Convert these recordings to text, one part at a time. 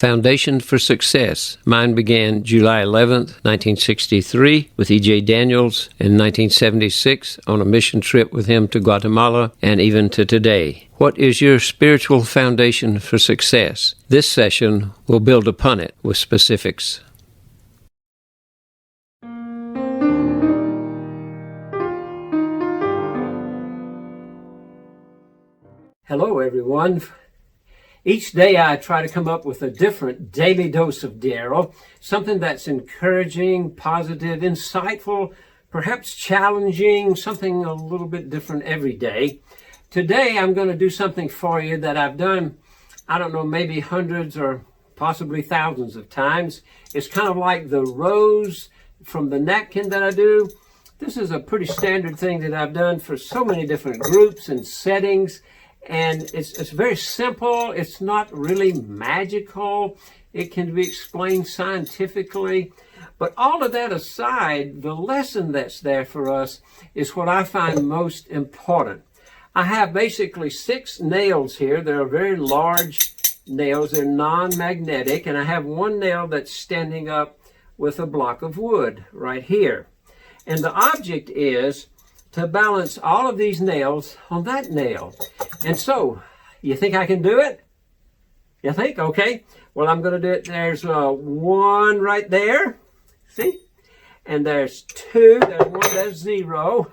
Foundation for Success. Mine began July 11th, 1963 with E.J. Daniels, in 1976 on a mission trip with him to Guatemala, and even to today. What is your spiritual foundation for success? This session will build upon it with specifics. Hello, everyone. Each day I try to come up with a different daily dose of Darryl, something that's encouraging, positive, insightful, perhaps challenging, something a little bit different every day. Today I'm going to do something for you that I've done, I don't know, maybe hundreds or possibly thousands of times. It's kind of like the rose from the napkin that I do. This is a pretty standard thing that I've done for so many different groups and settings. And it's very simple. It's not really magical. It can be explained scientifically. But all of that aside, the lesson that's there for us is what I find most important. I have basically 6 nails here. They're very large nails. They're non-magnetic. And I have one nail that's standing up with a block of wood right here. And the object is to balance all of these nails on that nail. And so, you think I can do it? You think? Okay. Well, I'm going to do it. There's 1 right there. See? And there's 2. There's 1. There's 0.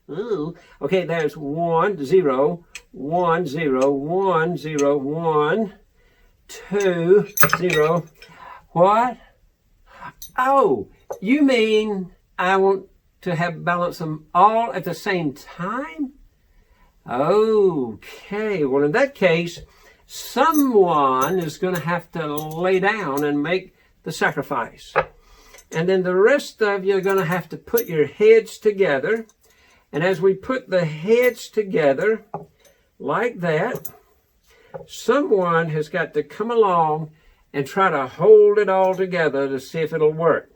Ooh. Okay, there's 1, 0, 1, 0, 1, 0, 1, 2, 0. What? Oh, you mean I want to have balance them all at the same time? Okay, well in that case, someone is going to have to lay down and make the sacrifice. And then the rest of you are going to have to put your heads together. And as we put the heads together like that, someone has got to come along and try to hold it all together to see if it'll work.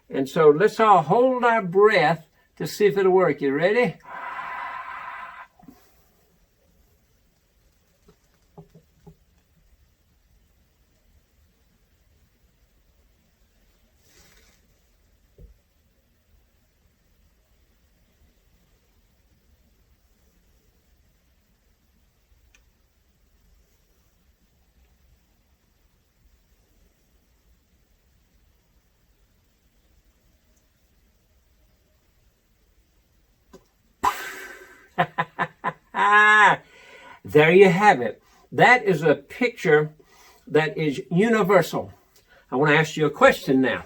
And so let's all hold our breath to see if it'll work. You ready? There you have it. That is a picture that is universal. I want to ask you a question now.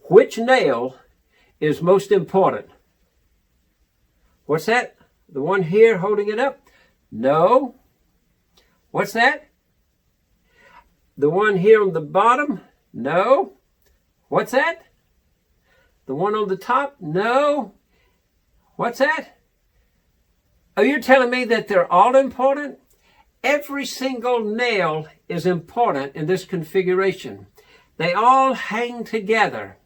Which nail is most important? What's that? The one here holding it up? No. What's that? The one here on the bottom? No. What's that? The one on the top? No. What's that? Oh, you're telling me that they're all important? Every single nail is important in this configuration. They all hang together.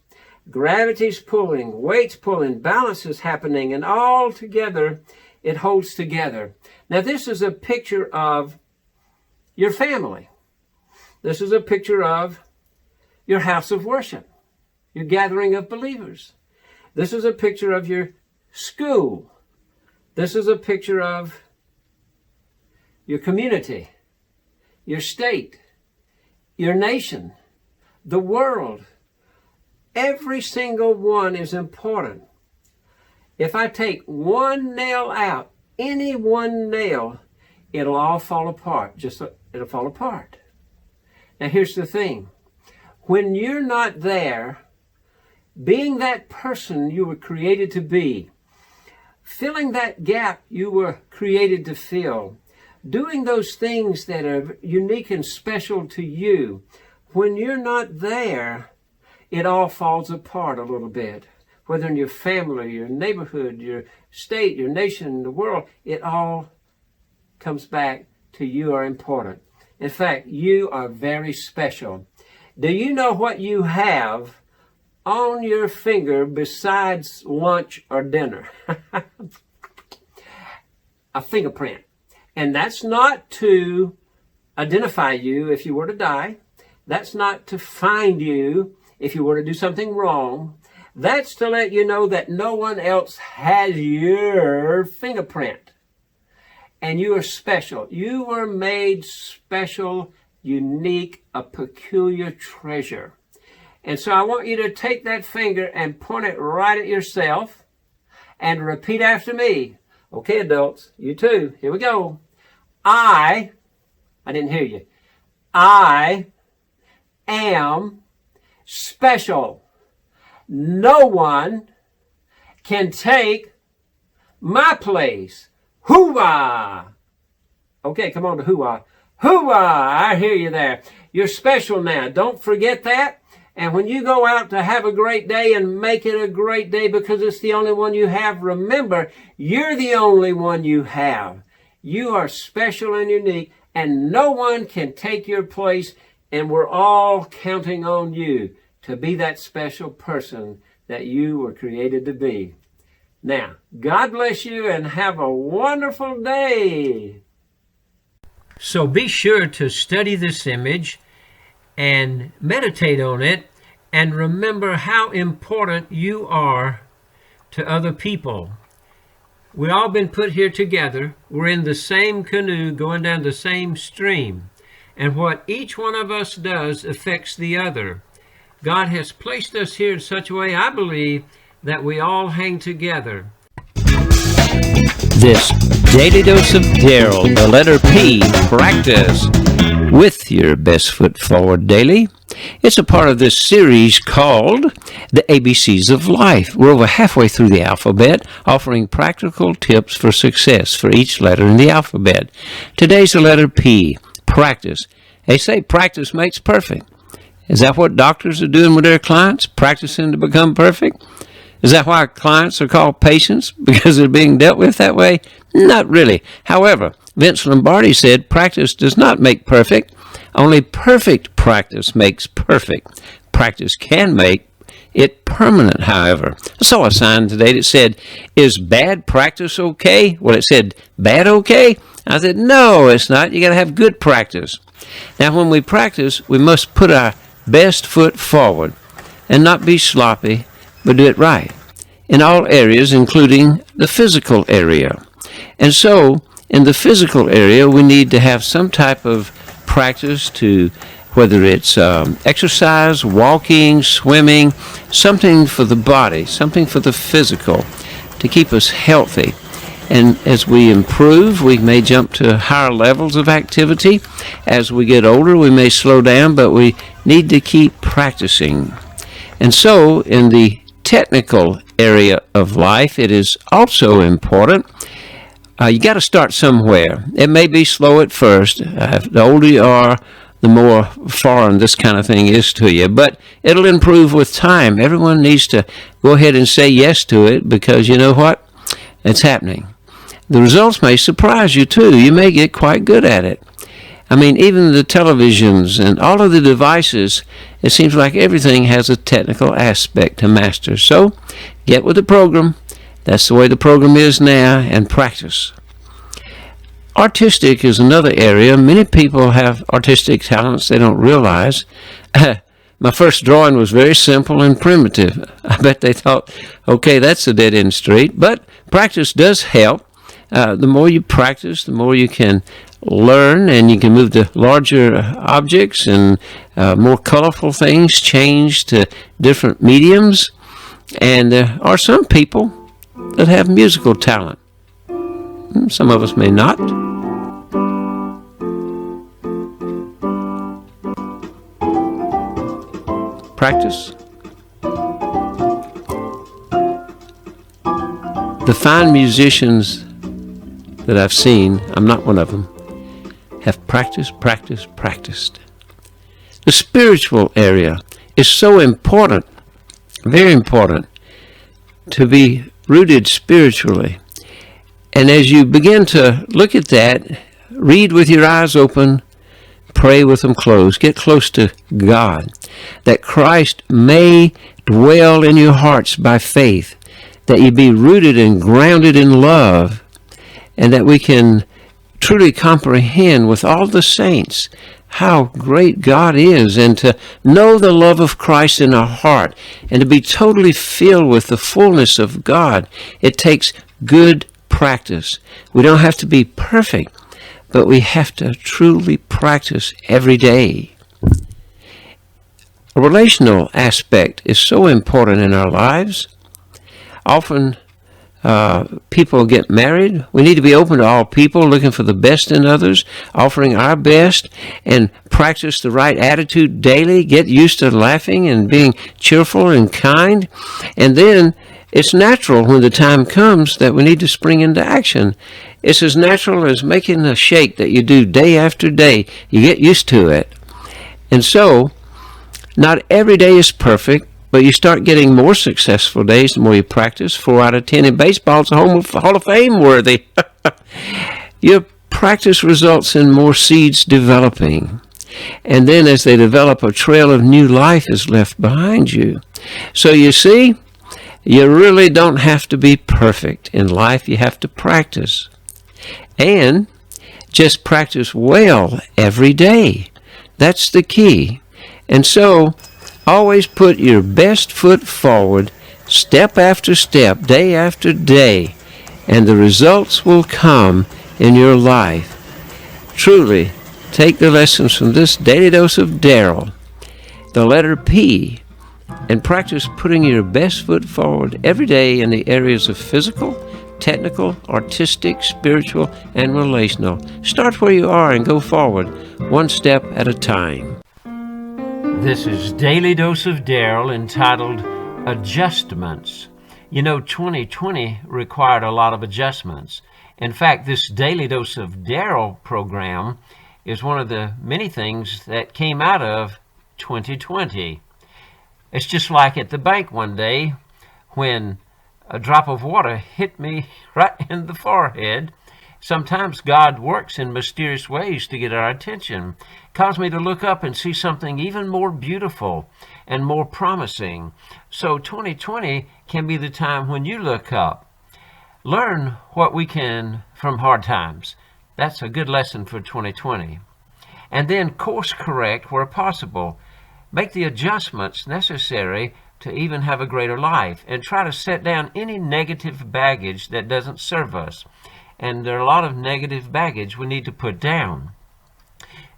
Gravity's pulling, weight's pulling, balance is happening, and all together it holds together. Now, this is a picture of your family. This is a picture of your house of worship, your gathering of believers. This is a picture of your school. This is a picture of your community, your state, your nation, the world. Every single one is important. If I take one nail out, any one nail, it'll all fall apart. It'll fall apart. Now here's the thing. When you're not there, being that person you were created to be, filling that gap you were created to fill, doing those things that are unique and special to you, when you're not there, it all falls apart a little bit. Whether in your family, your neighborhood, your state, your nation, the world, it all comes back to you are important. In fact, you are very special. Do you know what you have on your finger besides lunch or dinner? A fingerprint. And that's not to identify you if you were to die. That's not to find you if you were to do something wrong. That's to let you know that no one else has your fingerprint. And you are special. You were made special, unique, a peculiar treasure. And so I want you to take that finger and point it right at yourself and repeat after me. Okay, adults, you too. Here we go. I didn't hear you. I am special. No one can take my place. Hoo-ah! Okay, come on to hoo-ah. Hoo-ah! I hear you there. You're special now. Don't forget that. And when you go out to have a great day and make it a great day because it's the only one you have, remember, you're the only one you have. You are special and unique, and no one can take your place, and we're all counting on you to be that special person that you were created to be. Now, God bless you and have a wonderful day. So be sure to study this image and meditate on it and remember how important you are to other people. We've all been put here together. We're in the same canoe going down the same stream. And what each one of us does affects the other. God has placed us here in such a way, I believe, that we all hang together. This Daily Dose of Darryl, the letter P, practice with your best foot forward daily. It's a part of this series called The ABCs of Life. We're over halfway through the alphabet, offering practical tips for success for each letter in the alphabet. Today's the letter P, practice. They say practice makes perfect. Is that what doctors are doing with their clients, practicing to become perfect? Is that why clients are called patients, because they're being dealt with that way? Not really. However, Vince Lombardi said practice does not make perfect. Only perfect practice makes perfect. Practice can make it permanent, however. I saw a sign today that said, is bad practice okay? Well, it said, bad okay? I said, no, it's not. You got to have good practice. Now, when we practice, we must put our best foot forward and not be sloppy, but do it right in all areas, including the physical area. And so, in the physical area, we need to have some type of practice to, whether it's exercise, walking, swimming, something for the body, something for the physical, to keep us healthy. And as we improve, we may jump to higher levels of activity. As we get older, we may slow down, but we need to keep practicing. And so, in the technical area of life, it is also important. You got to start somewhere. It may be slow at first. The older you are, the more foreign this kind of thing is to you. But it'll improve with time. Everyone needs to go ahead and say yes to it, because you know what? It's happening. The results may surprise you too. You may get quite good at it. I mean, even the televisions and all of the devices, it seems like everything has a technical aspect to master. So, get with the program. That's the way the program is now, and practice. Artistic is another area. Many people have artistic talents they don't realize. My first drawing was very simple and primitive. I bet they thought, okay, that's a dead-end street. But practice does help. The more you practice, the more you can learn, and you can move to larger objects and more colorful things, change to different mediums. And there are some people that have musical talent. Some of us may not. Practice. The fine musicians that I've seen, I'm not one of them, have practiced. The spiritual area is so important, very important, to be rooted spiritually. And as you begin to look at that, read with your eyes open, pray with them closed, get close to God, that Christ may dwell in your hearts by faith, that you be rooted and grounded in love, and that we can truly comprehend with all the saints how great God is, and to know the love of Christ in our heart, and to be totally filled with the fullness of God, it takes good practice. We don't have to be perfect, but we have to truly practice every day. A relational aspect is so important in our lives. Often people get married. We need to be open to all people, looking for the best in others, offering our best, and practice the right attitude daily. Get used to laughing and being cheerful and kind. And then it's natural when the time comes that we need to spring into action. It's as natural as making a shake that you do day after day. You get used to it. And so, not every day is perfect, but you start getting more successful days the more you practice. 4 out of 10 in baseball is Hall of Fame worthy. Your practice results in more seeds developing. And then as they develop, a trail of new life is left behind you. So you see, you really don't have to be perfect in life. You have to practice. And just practice well every day. That's the key. And so, always put your best foot forward, step after step, day after day, and the results will come in your life. Truly, take the lessons from this daily dose of Darryl, the letter P, and practice putting your best foot forward every day in the areas of physical, technical, artistic, spiritual, and relational. Start where you are and go forward, one step at a time. This is Daily Dose of Darryl, entitled Adjustments. You know, 2020 required a lot of adjustments. In fact, this Daily Dose of Darryl program is one of the many things that came out of 2020. It's just like at the bank one day when a drop of water hit me right in the forehead. Sometimes God works in mysterious ways to get our attention. Caused me to look up and see something even more beautiful and more promising. So 2020 can be the time when you look up. Learn what we can from hard times. That's a good lesson for 2020. And then course correct where possible. Make the adjustments necessary to even have a greater life, and try to set down any negative baggage that doesn't serve us. And there are a lot of negative baggage we need to put down.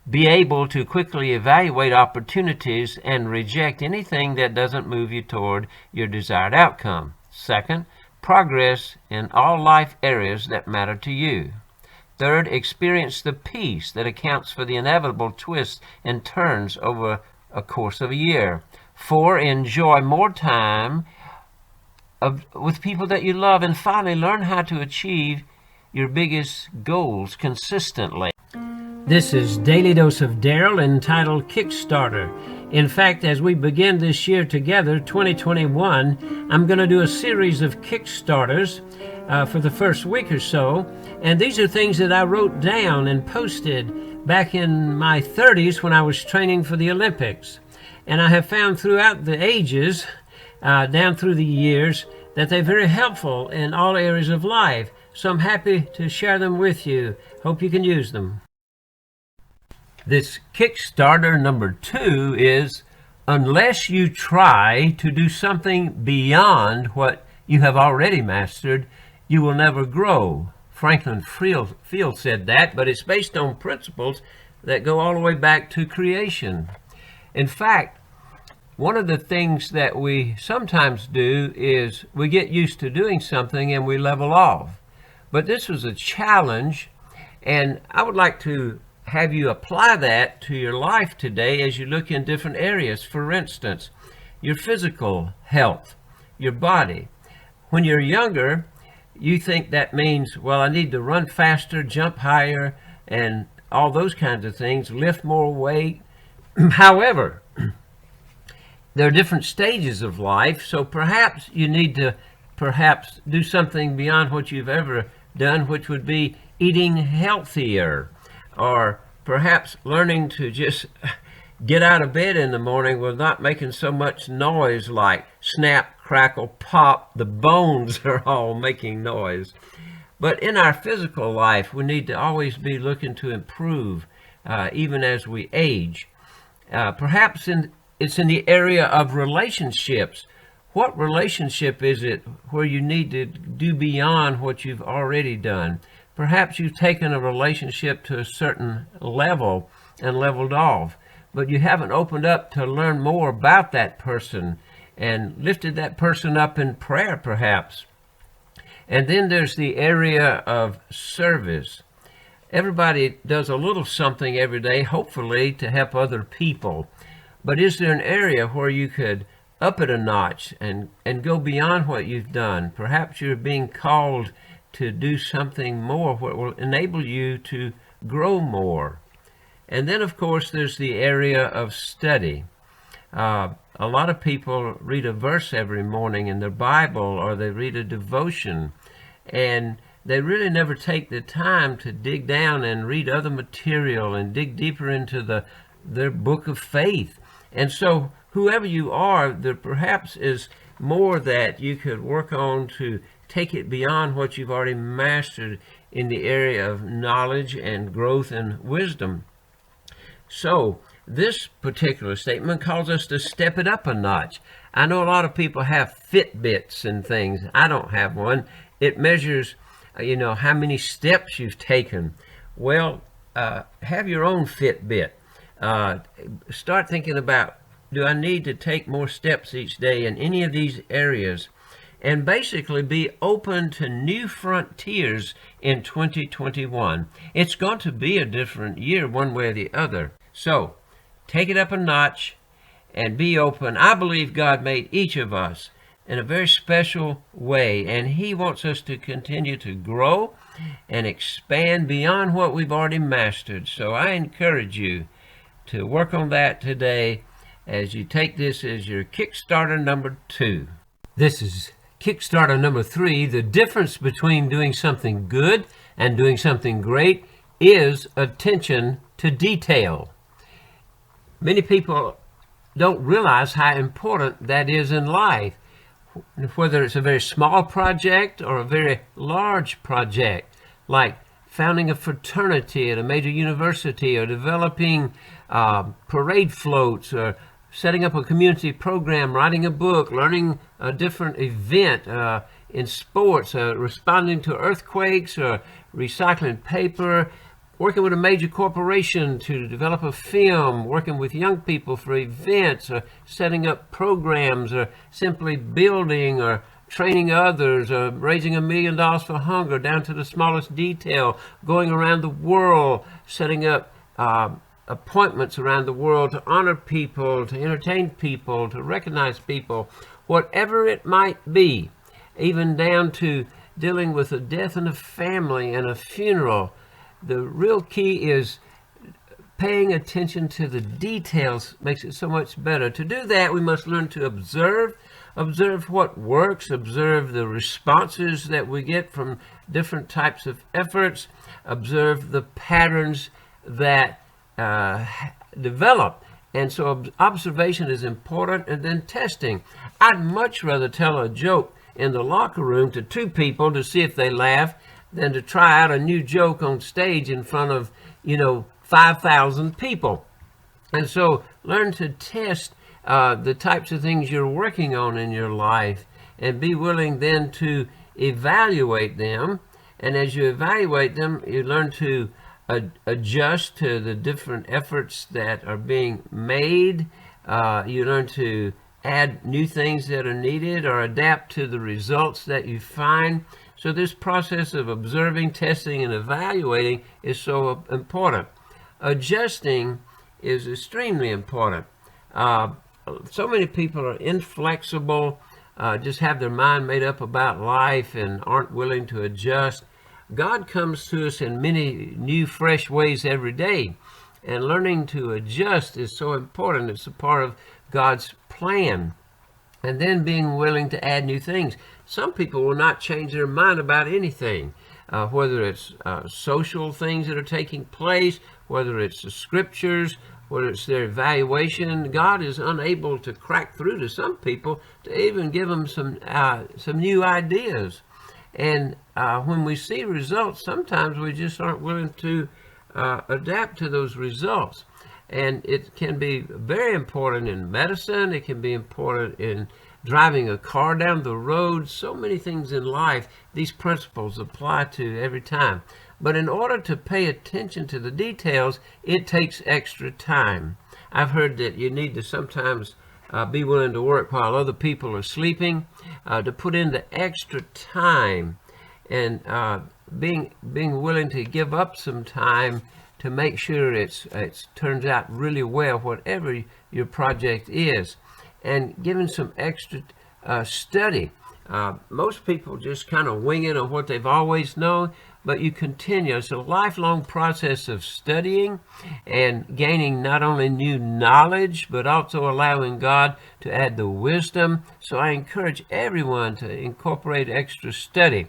Be able to quickly evaluate opportunities and reject anything that doesn't move you toward your desired outcome. Second, progress in all life areas that matter to you. Third, experience the peace that accounts for the inevitable twists and turns over a course of a year. 4, enjoy more time with people that you love. And finally, learn how to achieve your biggest goals consistently. This is Daily Dose of Darryl, entitled Kickstarter. In fact, as we begin this year together, 2021, I'm going to do a series of Kickstarters for the first week or so. And these are things that I wrote down and posted back in my 30s when I was training for the Olympics. And I have found throughout the ages, down through the years, that they're very helpful in all areas of life. So I'm happy to share them with you. Hope you can use them. This Kickstarter number 2 is, unless you try to do something beyond what you have already mastered, you will never grow. Franklin Field said that, but it's based on principles that go all the way back to creation. In fact, one of the things that we sometimes do is we get used to doing something and we level off. But this was a challenge, and I would like to have you apply that to your life today as you look in different areas. For instance, your physical health, your body. When you're younger, you think that means, well, I need to run faster, jump higher, and all those kinds of things, lift more weight. However, there are different stages of life, so perhaps you need to do something beyond what you've ever done, which would be eating healthier, or perhaps learning to just get out of bed in the morning with not making so much noise, like snap, crackle, pop, the bones are all making noise. But in our physical life, we need to always be looking to improve even as we age. Perhaps it's in the area of relationships. What relationship is it where you need to do beyond what you've already done? Perhaps you've taken a relationship to a certain level and leveled off, but you haven't opened up to learn more about that person and lifted that person up in prayer, perhaps. And then there's the area of service. Everybody does a little something every day, hopefully to help other people. But is there an area where you could up it a notch and go beyond what you've done? Perhaps you're being called to do something more what will enable you to grow more. And then, of course, there's the area of study. A lot of people read a verse every morning in their Bible, or they read a devotion, and they really never take the time to dig down and read other material and dig deeper into their book of faith. And so whoever you are, there perhaps is more that you could work on to take it beyond what you've already mastered in the area of knowledge and growth and wisdom. So this particular statement calls us to step it up a notch. I know a lot of people have Fitbits and things. I don't have one. It measures, how many steps you've taken. Well, have your own Fitbit. Start thinking about, do I need to take more steps each day in any of these areas? And basically be open to new frontiers in 2021. It's going to be a different year one way or the other. So take it up a notch and be open. I believe God made each of us in a very special way, and He wants us to continue to grow and expand beyond what we've already mastered. So I encourage you to work on that today as you take this as your Kickstarter number 2. This is Kickstarter number 3. The difference between doing something good and doing something great is attention to detail. Many people don't realize how important that is in life, whether it's a very small project or a very large project, like founding a fraternity at a major university, or developing parade floats, or setting up a community program, writing a book, learning a different event in sports, responding to earthquakes, or recycling paper, working with a major corporation to develop a film, working with young people for events, or setting up programs, or simply building or training others, or raising $1 million for hunger down to the smallest detail, going around the world, setting up appointments around the world to honor people, to entertain people, to recognize people, whatever it might be, even down to dealing with a death in a family and a funeral. The real key is paying attention to the details. Makes it so much better. To do that, we must learn to observe what works, observe the responses that we get from different types of efforts, observe the patterns that develop. And so observation is important, and then testing. I'd much rather tell a joke in the locker room to 2 people to see if they laugh than to try out a new joke on stage in front of 5,000 people. And so learn to test the types of things you're working on in your life, and be willing then to evaluate them. And as you evaluate them, you learn to adjust to the different efforts that are being made. You learn to add new things that are needed, or adapt to the results that you find. So this process of observing, testing, and evaluating is so important. Adjusting is extremely important. So many people are inflexible, just have their mind made up about life and aren't willing to adjust. God comes to us in many new, fresh ways every day, and learning to adjust is so important. It's a part of God's plan. And then being willing to add new things. Some people will not change their mind about anything, whether it's social things that are taking place, whether it's the scriptures, whether it's their evaluation. God is unable to crack through to some people to even give them some new ideas. And when we see results, sometimes we just aren't willing to adapt to those results. And it can be very important in medicine. It can be important in driving a car down the road. So many things in life, these principles apply to every time. But in order to pay attention to the details, it takes extra time. I've heard that you need to sometimes be willing to work while other people are sleeping, to put in the extra time, and being willing to give up some time to make sure it turns out really well, whatever your project is, and giving some extra study. Most people just kind of wing it on what they've always known, but you continue. It's a lifelong process of studying and gaining not only new knowledge, but also allowing God to add the wisdom. So I encourage everyone to incorporate extra study.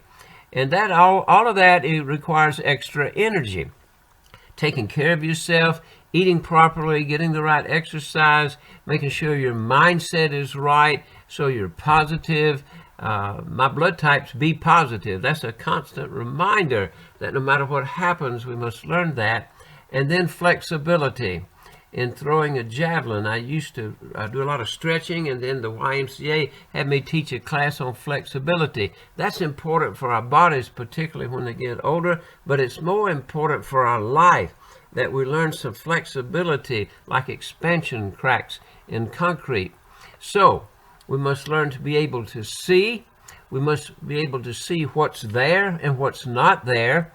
And that all of that, it requires extra energy. Taking care of yourself, eating properly, getting the right exercise, making sure your mindset is right so you're positive. My blood type's B positive. That's a constant reminder that no matter what happens, we must learn that. And then flexibility. In throwing a javelin, I used to do a lot of stretching, and then the YMCA had me teach a class on flexibility. That's important for our bodies, particularly when they get older, but it's more important for our life that we learn some flexibility, like expansion cracks in concrete. So we must learn to be able to see. We must be able to see what's there and what's not there.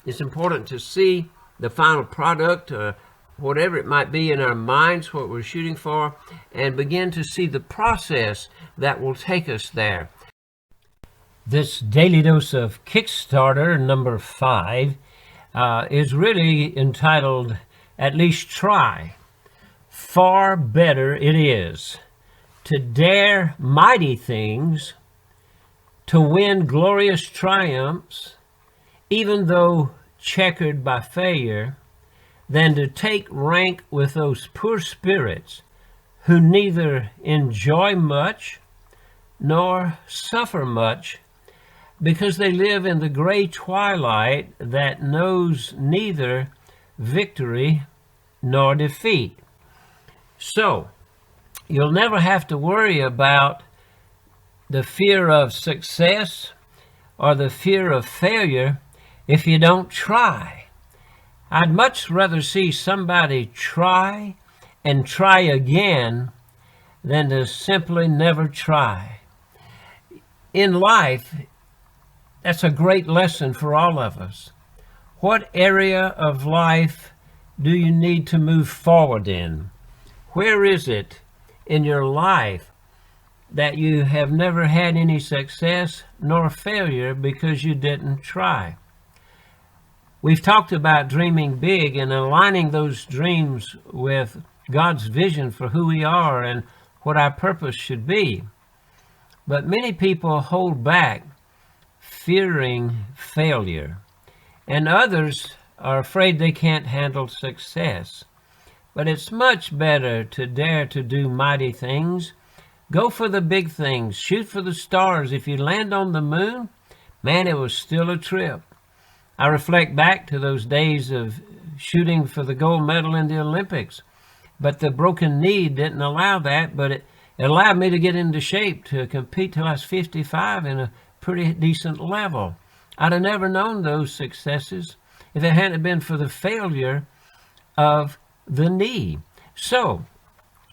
It's important to see the final product, whatever it might be in our minds, what we're shooting for, and begin to see the process that will take us there. This daily dose of Kickstarter number 5 is really entitled, At Least Try. Far better it is to dare mighty things, to win glorious triumphs, even though checkered by failure, than to take rank with those poor spirits who neither enjoy much nor suffer much, because they live in the gray twilight that knows neither victory nor defeat. So, you'll never have to worry about the fear of success or the fear of failure if you don't try. I'd much rather see somebody try and try again than to simply never try. In life, that's a great lesson for all of us. What area of life do you need to move forward in? Where is it in your life that you have never had any success nor failure because you didn't try? We've talked about dreaming big and aligning those dreams with God's vision for who we are and what our purpose should be. But many people hold back, fearing failure, and others are afraid they can't handle success. But it's much better to dare to do mighty things. Go for the big things. Shoot for the stars. If you land on the moon, man, it was still a trip. I reflect back to those days of shooting for the gold medal in the Olympics. But the broken knee didn't allow that, but it allowed me to get into shape to compete till I was 55 in a pretty decent level. I'd have never known those successes if it hadn't been for the failure of the knee. So,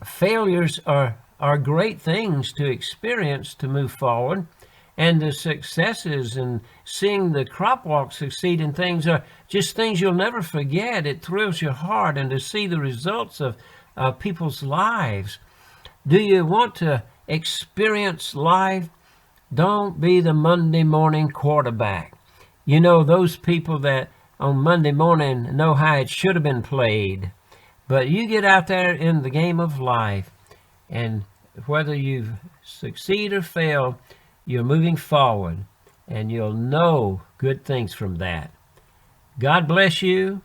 failures are great things to experience to move forward, and the successes and seeing the crop walk succeed in things are just things you'll never forget. It thrills your heart, and to see the results of people's lives. Do you want to experience life? Don't be the Monday morning quarterback. You know, those people that on Monday morning know how it should have been played. But you get out there in the game of life, and whether you succeed or fail, you're moving forward, and you'll know good things from that. God bless you.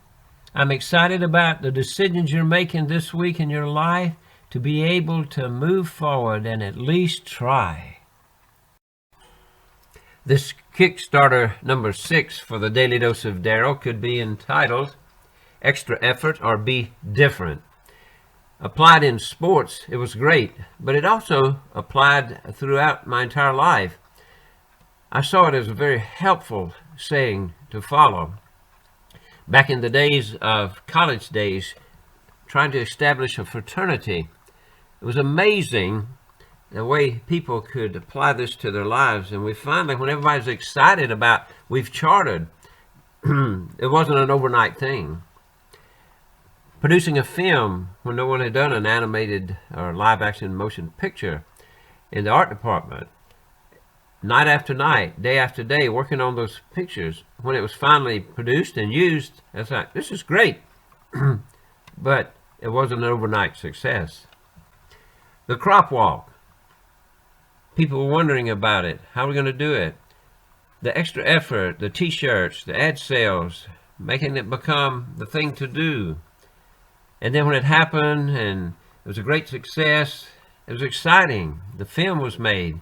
I'm excited about the decisions you're making this week in your life to be able to move forward and at least try. This Kickstarter number 6 for the Daily Dose of Darryl could be entitled, extra effort or be different. Applied in sports, it was great, but it also applied throughout my entire life. I saw it as a very helpful saying to follow. Back in the days of college days, trying to establish a fraternity, it was amazing the way people could apply this to their lives. And we finally, when everybody's excited about we've chartered, it wasn't an overnight thing. Producing a film when no one had done an animated or live action motion picture in the art department, night after night, day after day, working on those pictures. When it was finally produced and used, I thought, this is great. But it wasn't an overnight success. The crop walk. People were wondering about it. How are we going to do it? The extra effort, the t-shirts, the ad sales, making it become the thing to do. And then when it happened and it was a great success, it was exciting. The film was made.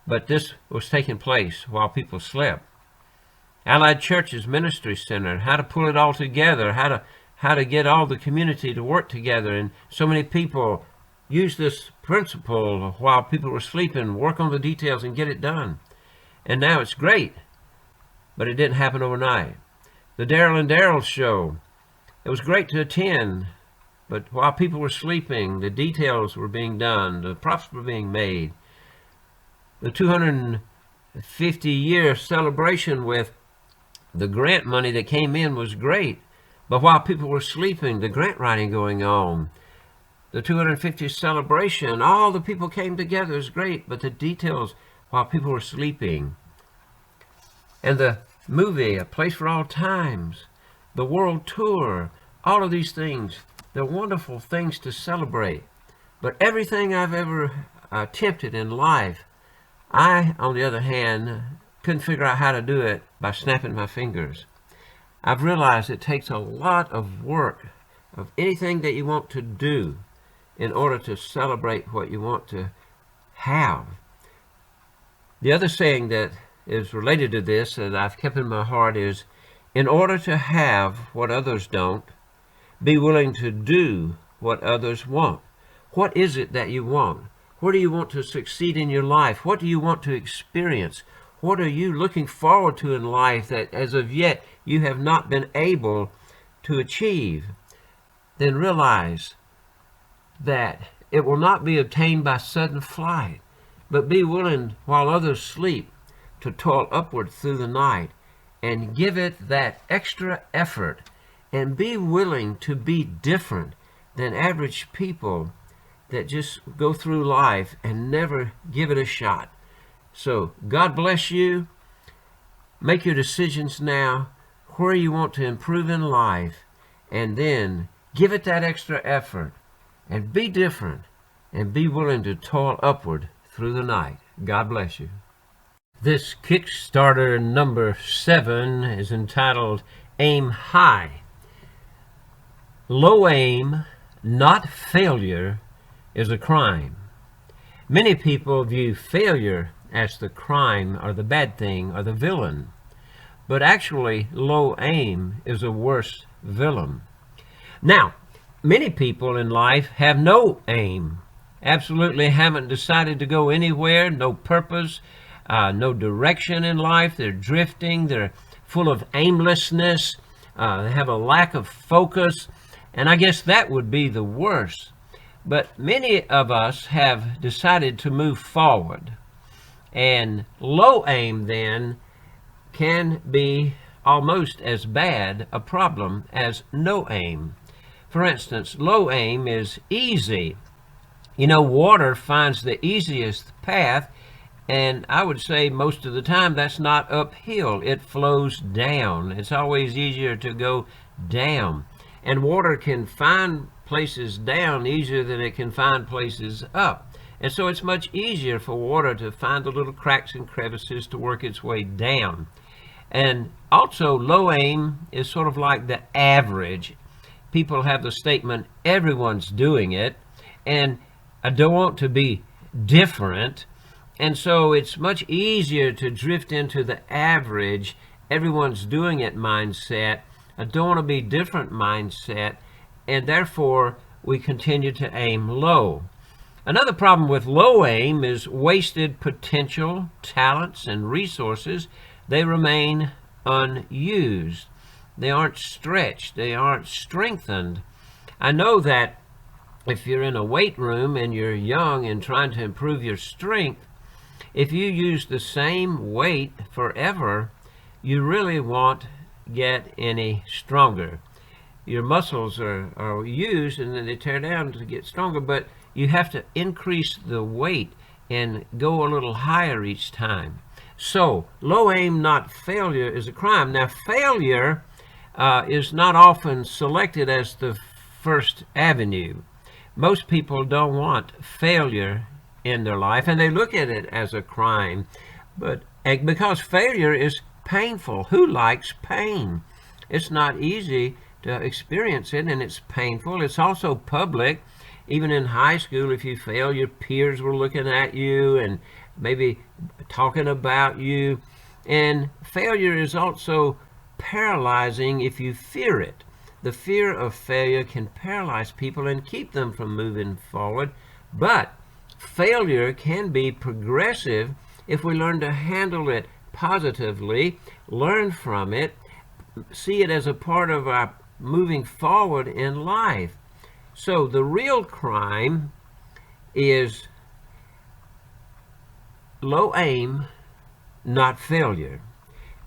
But this was taking place while people slept. Allied Church's Ministry Center, how to pull it all together, how to get all the community to work together. And so many people use this principle while people were sleeping, work on the details and get it done. And now it's great, but it didn't happen overnight. The Darryl and Darryl show, it was great to attend, but while people were sleeping, the details were being done, the props were being made. The 250-year celebration with the grant money that came in was great, but while people were sleeping, the grant writing going on. The 250th celebration, all the people came together, it was great, but the details while people were sleeping. And the movie, A Place for All Times, the world tour, all of these things, they're wonderful things to celebrate. But everything I've ever attempted in life, I, on the other hand, couldn't figure out how to do it by snapping my fingers. I've realized it takes a lot of work of anything that you want to do in order to celebrate what you want to have. The other saying that is related to this that I've kept in my heart is, in order to have what others don't, be willing to do what others want. What is it that you want? Where do you want to succeed in your life? What do you want to experience? What are you looking forward to in life that as of yet you have not been able to achieve? Then realize that it will not be obtained by sudden flight, but be willing while others sleep to toil upward through the night and give it that extra effort and be willing to be different than average people that just go through life and never give it a shot. So God bless you. Make your decisions now where you want to improve in life, and then give it that extra effort and be different and be willing to toil upward through the night. God bless you. This Kickstarter number 7 is entitled Aim High. Low aim, not failure, is a crime. Many people view failure as the crime or the bad thing or the villain, but actually low aim is a worse villain. Now, many people in life have no aim, absolutely haven't decided to go anywhere, no purpose, no direction in life. They're drifting, they're full of aimlessness, they have a lack of focus, and I guess that would be the worst. But many of us have decided to move forward, and low aim then can be almost as bad a problem as no aim. For instance, low aim is easy. You know, water finds the easiest path, and I would say most of the time that's not uphill. It flows down. It's always easier to go down. And water can find places down easier than it can find places up. And so it's much easier for water to find the little cracks and crevices to work its way down. And also, low aim is sort of like the average. People have the statement, everyone's doing it, and I don't want to be different. And so it's much easier to drift into the average, everyone's doing it mindset, a don't want to be different mindset, and therefore we continue to aim low. Another problem with low aim is wasted potential, talents, and resources. They remain unused. They aren't stretched. They aren't strengthened. I know that if you're in a weight room and you're young and trying to improve your strength, if you use the same weight forever, you really won't get any stronger. Your muscles are used and then they tear down to get stronger, but you have to increase the weight and go a little higher each time. So, low aim, not failure, is a crime. Now, failure is not often selected as the first avenue. Most people don't want failure in their life, and they look at it as a crime. But because failure is painful, who likes pain? It's not easy to experience it, and it's painful. It's also public. Even in high school, if you fail, your peers were looking at you and maybe talking about you. And failure is also paralyzing if you fear it. The fear of failure can paralyze people and keep them from moving forward. But failure can be progressive if we learn to handle it positively, learn from it, see it as a part of our moving forward in life. So the real crime is low aim, not failure.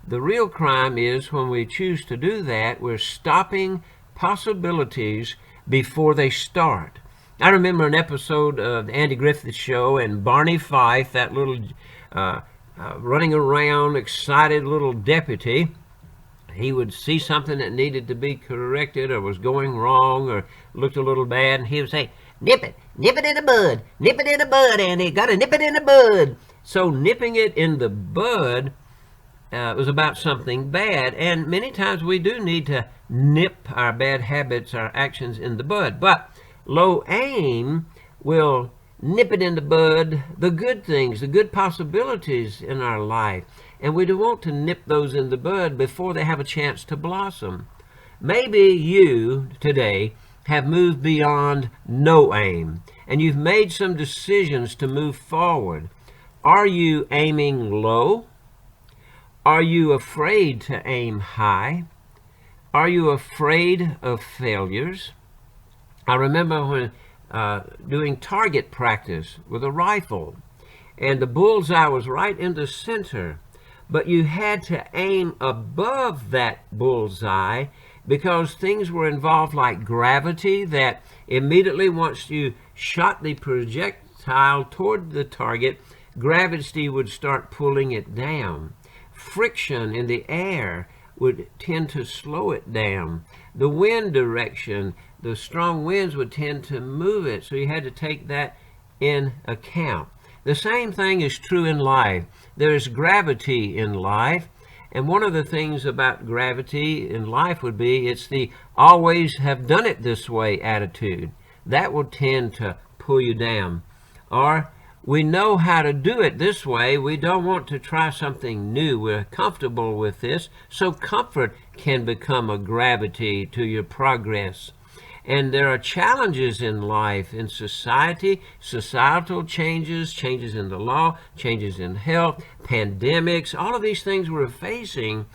The real crime is when we choose to do that, we're stopping possibilities before they start. I remember an episode of the Andy Griffith Show, and Barney Fife, that little running around, excited little deputy, he would see something that needed to be corrected or was going wrong or looked a little bad, and he would say, nip it in the bud, nip it in the bud, Andy, gotta nip it in the bud. So nipping it in the bud was about something bad, and many times we do need to nip our bad habits, our actions in the bud. But low aim will nip it in the bud, the good things, the good possibilities in our life. And we do want to nip those in the bud before they have a chance to blossom. Maybe you today have moved beyond no aim, and you've made some decisions to move forward. Are you aiming low? Are you afraid to aim high? Are you afraid of failures? I remember when doing target practice with a rifle, and the bullseye was right in the center, but you had to aim above that bullseye because things were involved like gravity that immediately once you shot the projectile toward the target, gravity would start pulling it down. Friction in the air would tend to slow it down. The wind direction, the strong winds would tend to move it, so you had to take that in account. The same thing is true in life. There is gravity in life, and one of the things about gravity in life would be it's the always have done it this way attitude. That will tend to pull you down. Or we know how to do it this way. We don't want to try something new. We're comfortable with this. So comfort can become a gravity to your progress. And there are challenges in life, in society, societal changes, changes in the law, changes in health, pandemics. All of these things we're facing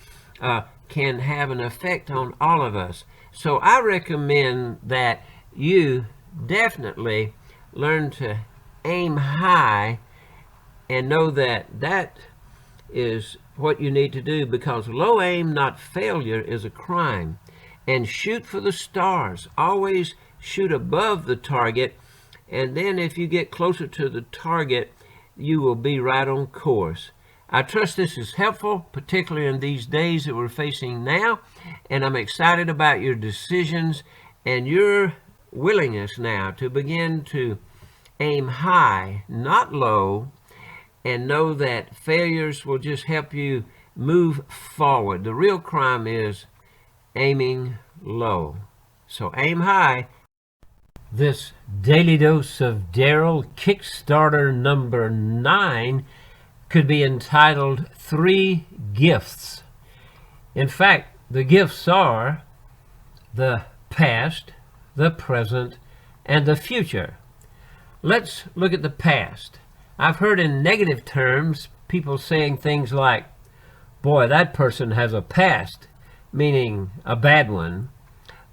can have an effect on all of us. So I recommend that you definitely learn to aim high and know that that is what you need to do, because low aim, not failure, is a crime. And shoot for the stars. Always shoot above the target, and then if you get closer to the target, you will be right on course. I trust this is helpful, particularly in these days that we're facing now, and I'm excited about your decisions and your willingness now to begin to aim high, not low, and know that failures will just help you move forward. The real crime is aiming low. So aim high. This daily dose of Darryl, Kickstarter number 9, could be entitled 3 Gifts. In fact, the gifts are the past, the present, and the future. Let's look at the past. I've heard in negative terms people saying things like, boy, that person has a past, meaning a bad one.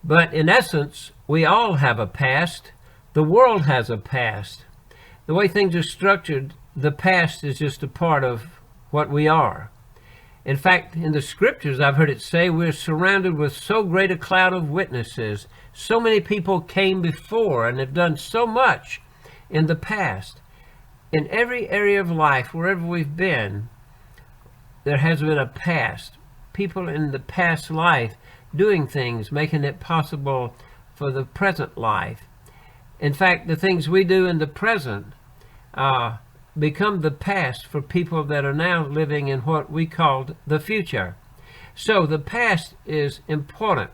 But in essence, we all have a past. The world has a past. The way things are structured, the past is just a part of what we are. In fact, in the scriptures, I've heard it say we're surrounded with so great a cloud of witnesses. So many people came before and have done so much in the past. In every area of life, wherever we've been, there has been a past. People in the past life doing things, making it possible for the present life. In fact, the things we do in the present become the past for people that are now living in what we called the future. So the past is important,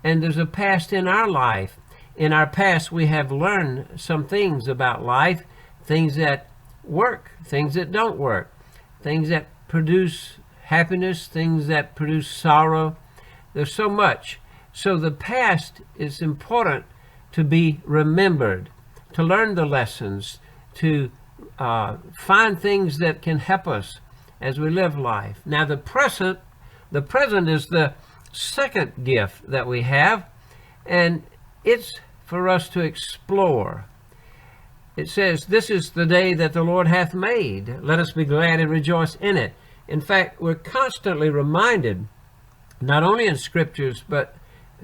and there's a past in our life. In our past, we have learned some things about life, things that work, things that don't work, things that produce happiness, things that produce sorrow. There's so much. So the past is important to be remembered, to learn the lessons, to find things that can help us as we live life. Now the present is the second gift that we have, and it's for us to explore. It says, this is the day that the Lord hath made. Let us be glad and rejoice in it. In fact, we're constantly reminded, not only in scriptures, but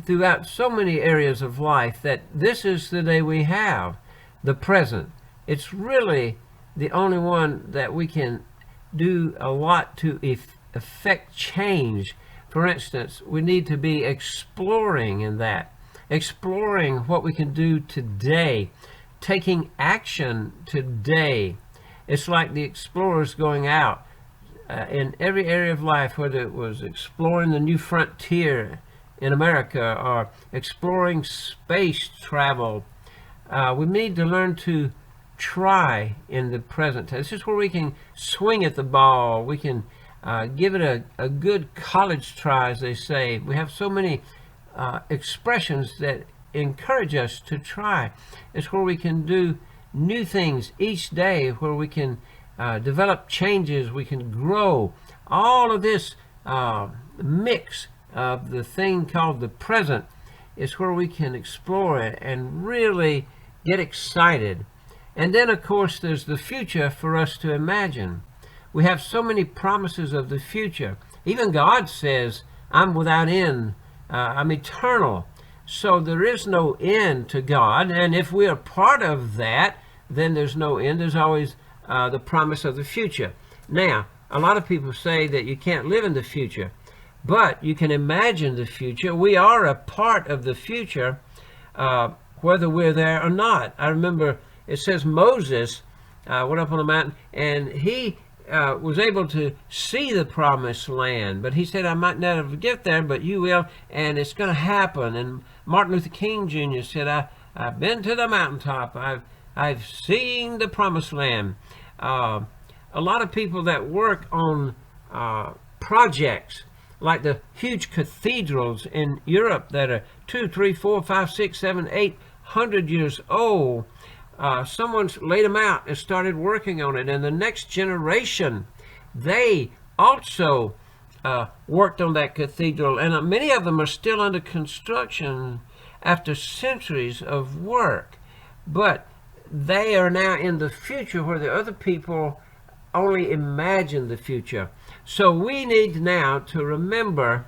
throughout so many areas of life, that this is the day we have, the present. It's really the only one that we can do a lot to affect change. For instance, we need to be exploring in that, exploring what we can do today, taking action today. It's like the explorers going out in every area of life, whether it was exploring the new frontier in America or exploring space travel. We need to learn to try in the present. This is where we can swing at the ball. We can give it a good college try, as they say. We have so many expressions that encourage us to try. It's where we can do new things each day, where we can develop changes, we can grow. All of this mix of the thing called the present is where we can explore it and really get excited. And then, of course, there's the future for us to imagine. We have so many promises of the future. Even God says, I'm without end. I'm eternal. So there is no end to God. And if we are part of that, then there's no end. There's always the promise of the future. Now, a lot of people say that you can't live in the future, but you can imagine the future. We are a part of the future, whether we're there or not. I remember it says Moses went up on the mountain, and he was able to see the promised land, but he said, I might never get there, but you will, and it's going to happen. And Martin Luther King Jr. said, I've been to the mountaintop. I've seen the promised land. A lot of people that work on projects like the huge cathedrals in Europe that are 2, 3, 4, 5, 6, 7, 800 years old, someone's laid them out and started working on it, and the next generation, they also worked on that cathedral, and many of them are still under construction after centuries of work. But they are now in the future where the other people only imagine the future. So we need now to remember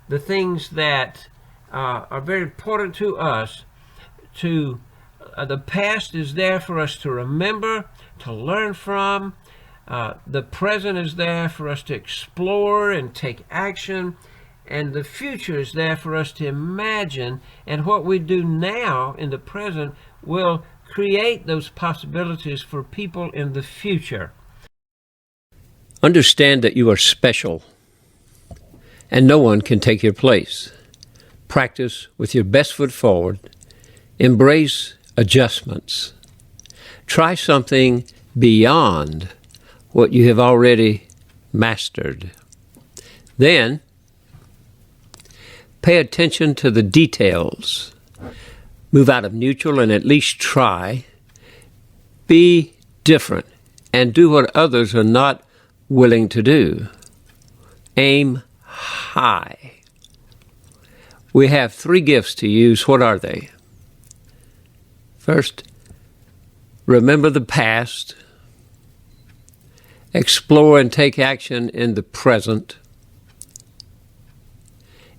the things that are very important to us. The past is there for us to remember, to learn from. The present is there for us to explore and take action. And the future is there for us to imagine. And what we do now in the present will create those possibilities for people in the future. Understand that you are special, and no one can take your place. Practice with your best foot forward. Embrace adjustments. Try something beyond what you have already mastered. Then, Pay attention to the details. Move out of neutral and at least try. Be different and do what others are not willing to do. Aim high. We have 3 gifts to use. What are they? First, remember the past. Explore and take action in the present.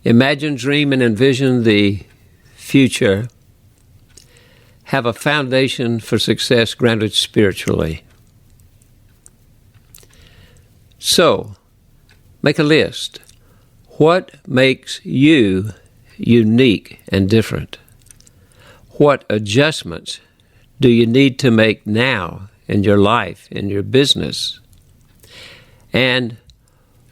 Imagine, dream, and envision the future. Have a foundation for success grounded spiritually. So, make a list. What makes you unique and different? What adjustments do you need to make now in your life, in your business? And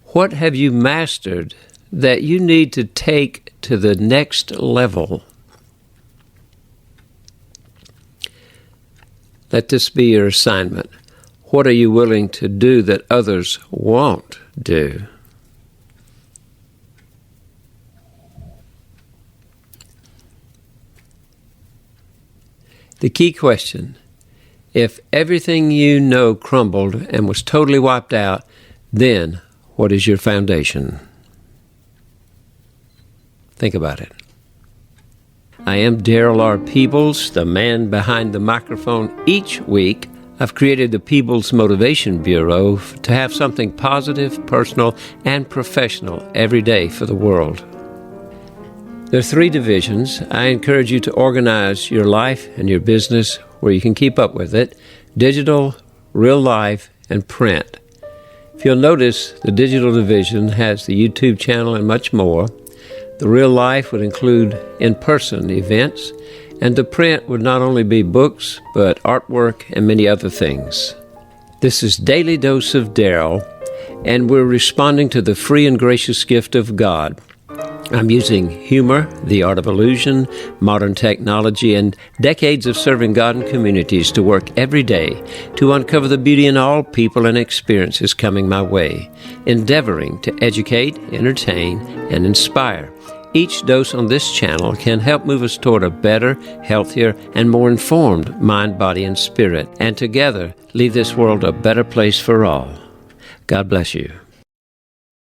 what have you mastered that you need to take to the next level? Let this be your assignment. What are you willing to do that others won't do? The key question: if everything you know crumbled and was totally wiped out, then what is your foundation? Think about it. I am Darryl R. Peebles, the man behind the microphone. Each week, I've created the Peebles Motivation Bureau to have something positive, personal, and professional every day for the world. There are 3 divisions. I encourage you to organize your life and your business where you can keep up with it: digital, real life, and print. If you'll notice, the digital division has the YouTube channel and much more. The real life would include in-person events, and the print would not only be books, but artwork and many other things. This is Daily Dose of Darryl, and we're responding to the free and gracious gift of God. I'm using humor, the art of illusion, modern technology, and decades of serving God and communities to work every day to uncover the beauty in all people and experiences coming my way, endeavoring to educate, entertain, and inspire. Each dose on this channel can help move us toward a better, healthier, and more informed mind, body, and spirit, and together leave this world a better place for all. God bless you.